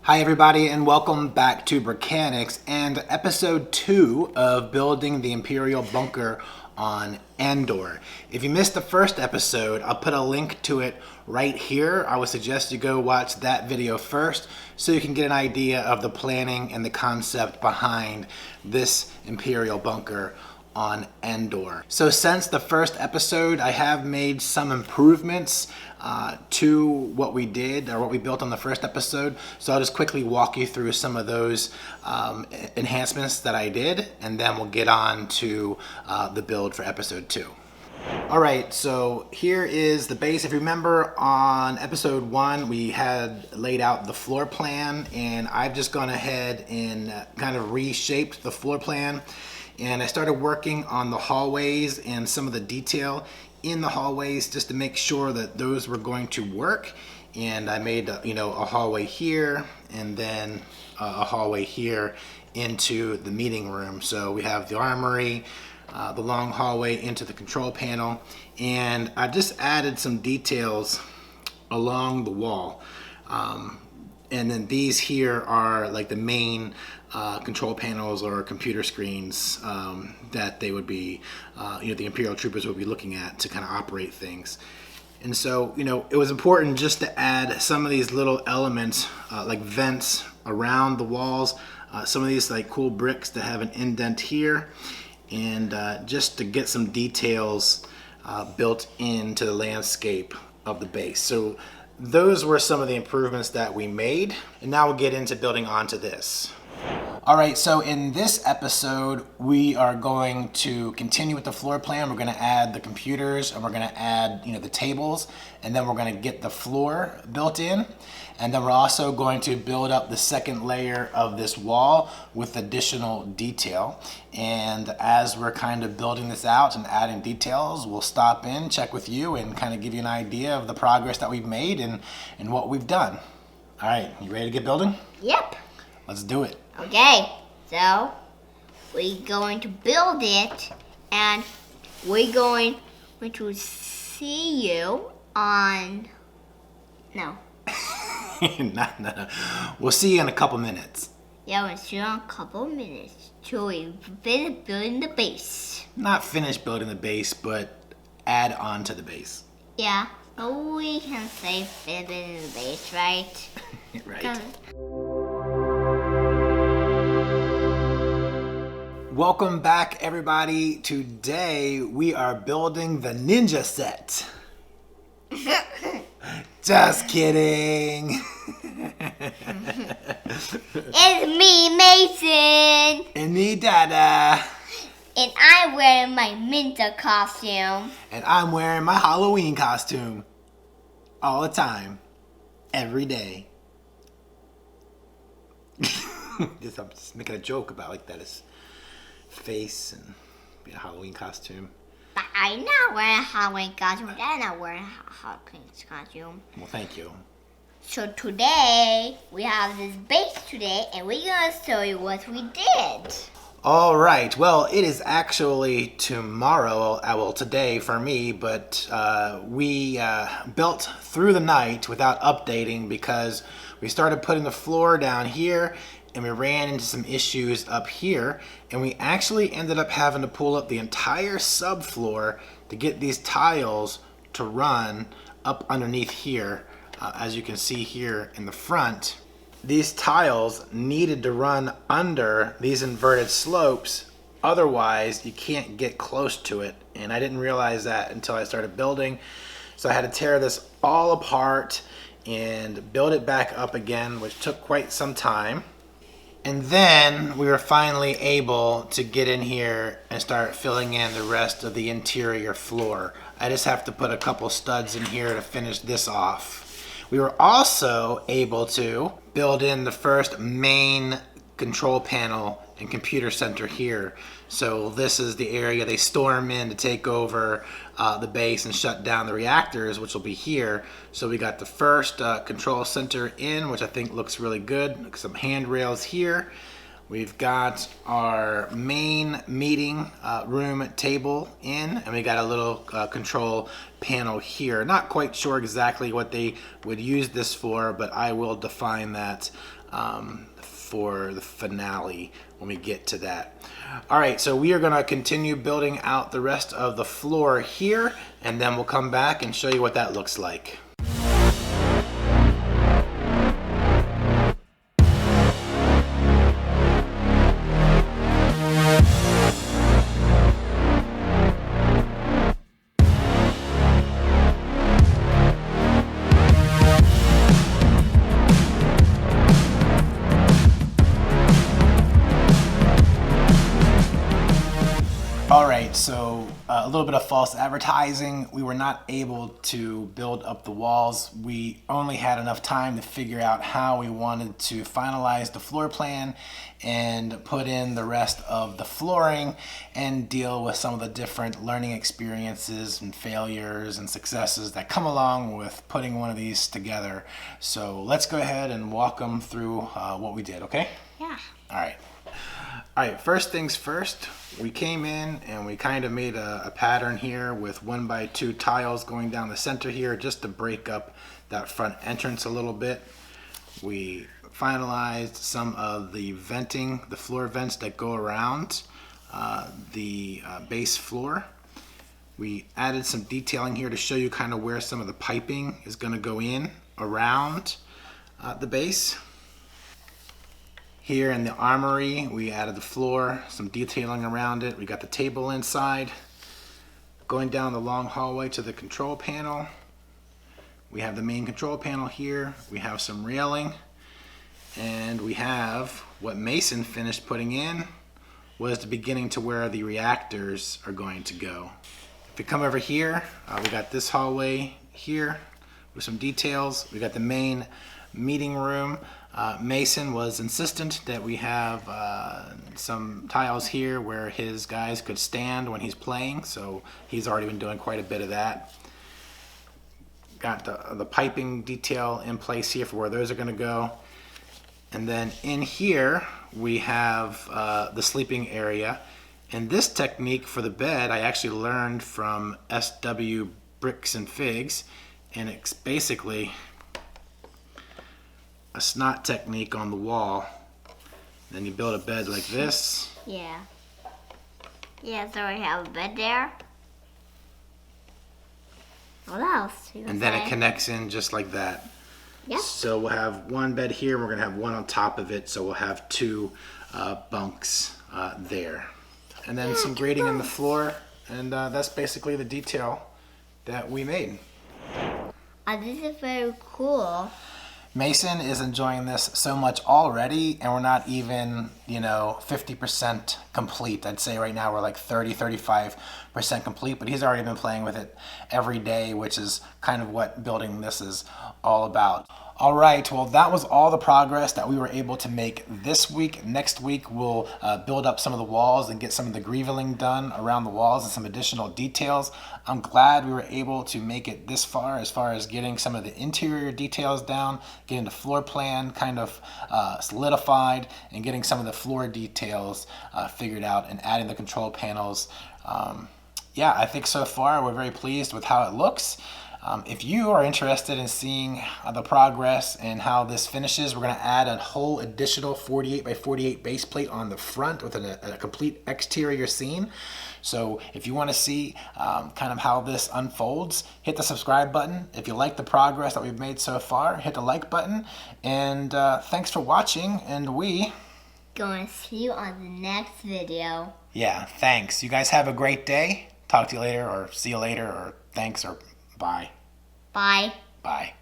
Hi everybody and welcome back to Brickanics and episode 2 of building the Imperial bunker on Endor. If you missed the first episode, I'll put a link to it right here. I would suggest you go watch that video first so you can get an idea of the planning and the concept behind this Imperial bunker on Endor. So since the first episode, I have made some improvements to what we did or what we built on the first episode. So I'll just quickly walk you through some of those enhancements that I did, and then we'll get on to the build for episode 2. All right, so here is the base. If you remember on episode 1, we had laid out the floor plan, and I've just gone ahead and kind of reshaped the floor plan. And I started working on the hallways and some of the detail in the hallways just to make sure that those were going to work. And I made a hallway here and then a hallway here into the meeting room. So we have the armory, the long hallway into the control panel, and I just added some details along the wall. And then these here are like the main control panels or computer screens that they would be, the Imperial troopers would be looking at to kind of operate things. And so, it was important just to add some of these little elements like vents around the walls, some of these like cool bricks that have an indent here, and just to get some details built into the landscape of the base. So those were some of the improvements that we made, and now we'll get into building onto this. All right, so in this episode, we are going to continue with the floor plan. We're going to add the computers, and we're going to add, the tables, and then we're going to get the floor built in. And then we're also going to build up the second layer of this wall with additional detail. And as we're kind of building this out and adding details, we'll stop in, check with you, and kind of give you an idea of the progress that we've made and what we've done. All right, you ready to get building? Yep. Let's do it. Okay, so we're going to build it, and we're going to see you on... No. No. We'll see you in a couple minutes. Yeah, we'll see you in a couple minutes till we finish building the base. Not finish building the base, but add on to the base. Yeah, so we can say building the base, right? Right. Welcome back, everybody. Today we are building the ninja set. Just kidding. It's me, Mason. And me, Dada. And I'm wearing my Minta costume. And I'm wearing my Halloween costume. All the time. Every day. I'm just making a joke about like that is face and be a Halloween costume. But I'm not wearing a Halloween costume. Dad's not wearing a Halloween costume. Well, thank you. So today, we have this base today, and we're going to show you what we did. All right. Well, it is actually tomorrow, well, today for me, but we built through the night without updating because we started putting the floor down here, and we ran into some issues up here, and we actually ended up having to pull up the entire subfloor to get these tiles to run up underneath here. As you can see here in the front, these tiles needed to run under these inverted slopes, otherwise you can't get close to it, and I didn't realize that until I started building. So I had to tear this all apart and build it back up again, which took quite some time. And then we were finally able to get in here and start filling in the rest of the interior floor. I just have to put a couple studs in here to finish this off. We were also able to build in the first main control panel and computer center here. So this is the area they storm in to take over the base and shut down the reactors, which will be here. So we got the first control center in, which I think looks really good. Some handrails here. We've got our main meeting room table in, and we got a little control panel here. Not quite sure exactly what they would use this for, but I will define that for the finale when we get to that. All right, so we are going to continue building out the rest of the floor here, and then we'll come back and show you what that looks like. All right, so a little bit of false advertising. We were not able to build up the walls. We only had enough time to figure out how we wanted to finalize the floor plan and put in the rest of the flooring and deal with some of the different learning experiences and failures and successes that come along with putting one of these together. So let's go ahead and walk them through what we did, okay? Yeah. All right. All right, first things first, we came in and we kind of made a pattern here with 1x2 tiles going down the center here just to break up that front entrance a little bit. We finalized some of the venting, the floor vents that go around the base floor. We added some detailing here to show you kind of where some of the piping is going to go in around the base. Here in the armory, we added the floor, some detailing around it. We got the table inside. Going down the long hallway to the control panel. We have the main control panel here. We have some railing. And we have what Mason finished putting in was the beginning to where the reactors are going to go. If we come over here, we got this hallway here with some details. We got the main meeting room. Mason was insistent that we have some tiles here where his guys could stand when he's playing, so he's already been doing quite a bit of that. Got the piping detail in place here for where those are going to go. And then in here we have the sleeping area. And this technique for the bed I actually learned from SW Bricks and Figs, and it's basically a snot technique on the wall. Then you build a bed like this. Yeah. Yeah, so we have a bed there. What else? And then it connects in just like that. Yep. So we'll have one bed here, and we're gonna have one on top of it, so we'll have two bunks there. And then some grading in the floor, and that's basically the detail that we made. This is very cool. Mason is enjoying this so much already, and we're not even, 50% complete. I'd say right now we're like 35% complete, but he's already been playing with it every day, which is kind of what building this is all about. All right, well, that was all the progress that we were able to make this week. Next week, we'll build up some of the walls and get some of the greeveling done around the walls and some additional details. I'm glad we were able to make it this far as getting some of the interior details down, getting the floor plan kind of solidified, and getting some of the floor details figured out and adding the control panels. Yeah, I think so far we're very pleased with how it looks. If you are interested in seeing the progress and how this finishes, we're going to add a whole additional 48 by 48 base plate on the front with a complete exterior scene. So if you want to see kind of how this unfolds, hit the subscribe button. If you like the progress that we've made so far, hit the like button. And thanks for watching, and we Gonna see you on the next video. Yeah, thanks. You guys have a great day. Talk to you later, or see you later, or thanks, or bye. Bye. Bye.